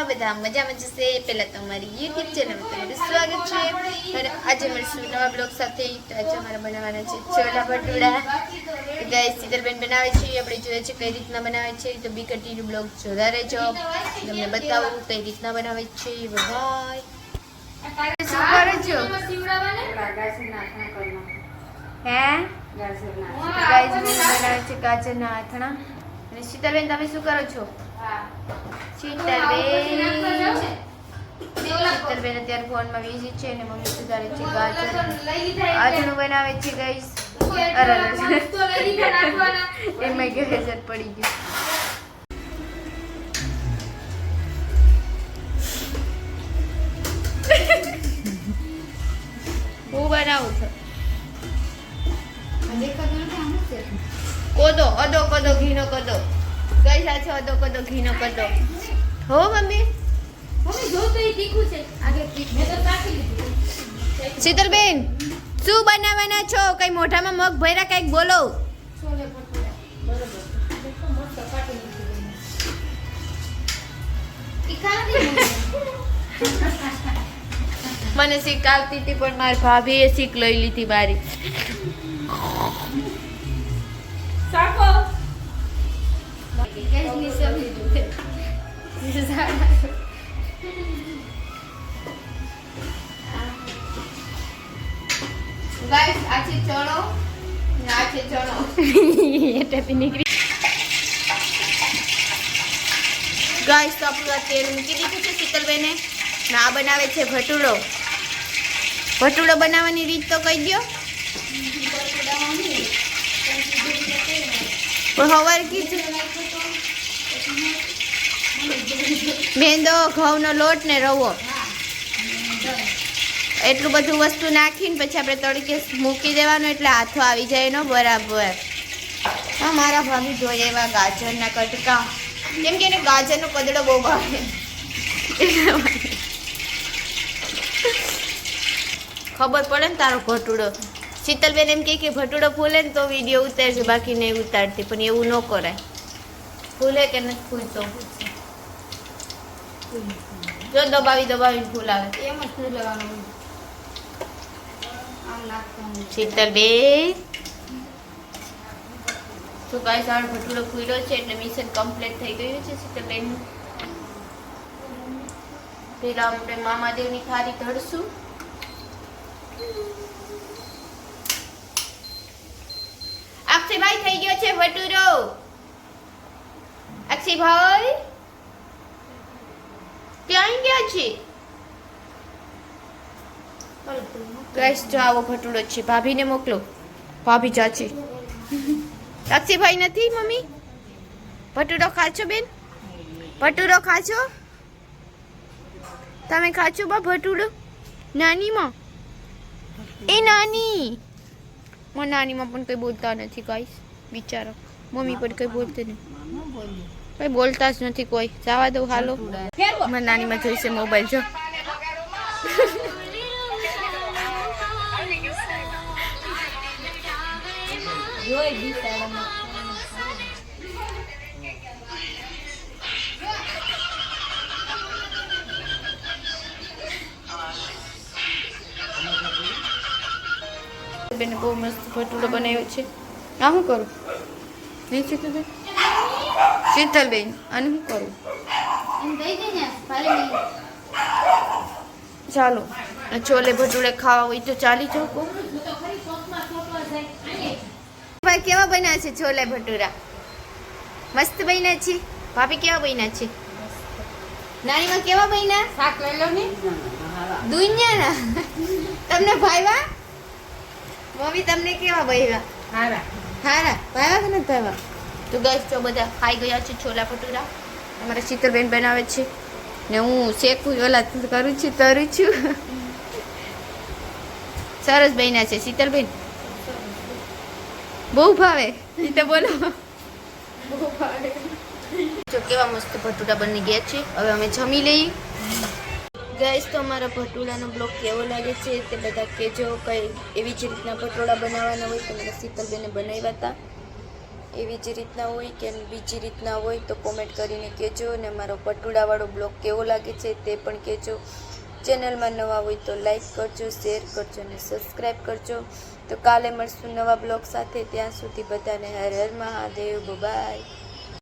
બધા મજામાં જશે। પહેલા તમારી યુટ્યુબ ચેનલ પર તમારું સ્વાગત છે અને આજે મળશું નવા બ્લોગ સાથે। તો આજે અમારે બનાવવાના છે છોલા ભટુરા। તો ગાઈસ શીતલબેન બનાવે છે, આપણે જોઈએ છે કઈ રીતના બનાવે છે। તો બી કન્ટિન્યુ બ્લોગ જોતા રહેજો, તમને બતાવું કઈ રીતના બનાવે છે। બાય। શું કરો છો? હે ગાઈસ બનાવે છે ગાજરના આથણા। અને શીતલબેન તમે શું કરો છો? શીતલબેન અત્યારે ફોનમાં બીજી છે અને મમ્મી સુધારે છે ગાજર આથણું બનાવે છે ગાઈસ। અરે એમાં ગેજર પડી ગયું। હું બનાવું છું કોદો, અદો કદો ઘીનો કદો ગાઈસ। આ છે અદો કદો ઘીનો કદો। હો મમ્મી જો તો એ તીખું છે આગે તીખું મેં તો કાઢી લીધું। શીતલબેન શું બનાવવાના છો? કઈ મોઢામાં મગ ભર્યા કઈક બોલો। છોલે ભટુરા બરોબર દેખો મસ્ત કાઢી લીધું। તીખા નથી મને શીખ આવતી હતી પણ મારી ભાભીએ શીખ લઈ લીધી મારી। સાકો ગેસની સબ્જી ગાઈસ આ છે ચણો ના છે ચણો એટેથી નીકળી ગાઈસ। તો આપણું તેલ મૂકી દીધું છે શીતલબેને ને આ બનાવે છે ભટુડો। ભટુડો બનાવવાની રીત તો કહી દો। હવાર કીધું મેંદો ઘઉંનો લોટ ને રવો એટલું બધું વસ્તુ નાખીને પછી આપણે તડકે મૂકી દેવાનું એટલે હાથો આવી જાય એનો બરાબર। હા મારા ભાભી જોઈએ એવા ગાજરના કટકા, કેમ કે એને ગાજરનો કદડો બહુ ભાવે। ખબર પડે ને તારો ભટુડો। શીતલબેન એમ કે ભટુડો ફૂલે ને તો વિડીયો ઉતારશે, બાકી નહીં ઉતારતી, પણ એવું ન કરાય। ફૂલે કે નથી ફૂલતો જો દબાવી દબાવીને ફૂલ આવે એમ જ ફૂલવાનું। શીતલબેન તો ગાઈસ આ ભટુડો ફૂલ્યો છે એટલે મિશન કમ્પ્લીટ થઈ ગયું છે શીતલબેન। પેલા આપણે મામાદેવની થાળી ધરશું। અક્ષયભાઈ થઈ ગયો છે ભટુરો। અક્ષયભાઈ ક્યાં ગયા છે? ગાઈસ જો આવો ભટુડો છે, ભાભીને મોકલો, ભાભી જાચી। અક્ષયભાઈ નથી મમ્મી? ભટુડો ખાચો બેન? ભટુડો ખાચો? તમે ખાચો બા ભટુડો? નાની માં એ નાની નાનીમાં પણ કઈ બોલતા નથી ગાઈસ, બિચારા મમ્મી પણ કઈ બોલતી નહીં, કઈ બોલતા જ નથી કોઈ। જવા દો હાલો, મારી નાનીમાં જોઈશે મોબાઈલ જો। બેને બહુ મસ્ત ભટુડો બનાવ્યો છે। આ શું કરું નહીં શીતલબેન? શીતલબેન આને શું કરું? ચાલો છોલે ભટુડે ખાવા હોય તો ચાલી જાઓ। ભાઈ કેવા બન્યા છે છોલે ભટુરા? મસ્ત બન્યા છે। ભાભી કેવા બન્યા છે? નાનીમાં કેવા બન્યા? શાક લઈ લો ને દુનિયાના તમને ભાઈવા? મમ્મી તમને કેવા બન્યા? હારા હારા ભાઈવા કે નથી ભાઈવા? તો ગાઈસ જો બધા ખાઈ ગયા છે છોલા ભટુરા। અમારા શીતલબેન બનાવે છે ને હું શેકું ઓલા કરું છું, તરું છું। સરસ બન્યા છે શીતલબેન, બહુ ભાવે એ તો બોલો, બહુ ભાવે। જો કેવા મસ્ત ભટુરા બની ગયા છે, હવે અમે જમી લઈએ। ગાઈસ તો અમારા ભટુડાનો બ્લોગ કેવો લાગે છે તે બધા કહેજો। કઈ એવી જ રીતના ભટુડા બનાવવાના હોય તો મારા શીતલબેને બનાવ્યા હતા। એવી જ રીતના હોય કે બીજી રીતના હોય તો કોમેન્ટ કરીને કહેજો. અને મારો પટોળાવાળો બ્લોગ કેવો લાગે છે તે પણ કહેજો. ચેનલમાં નવા હોય તો લાઈક કરજો, શેર કરજો અને સબસ્ક્રાઈબ કરજો. તો કાલે મળશું નવા બ્લોગ સાથે. ત્યાં સુધી બધાને હર હર મહાદેવ. બાય.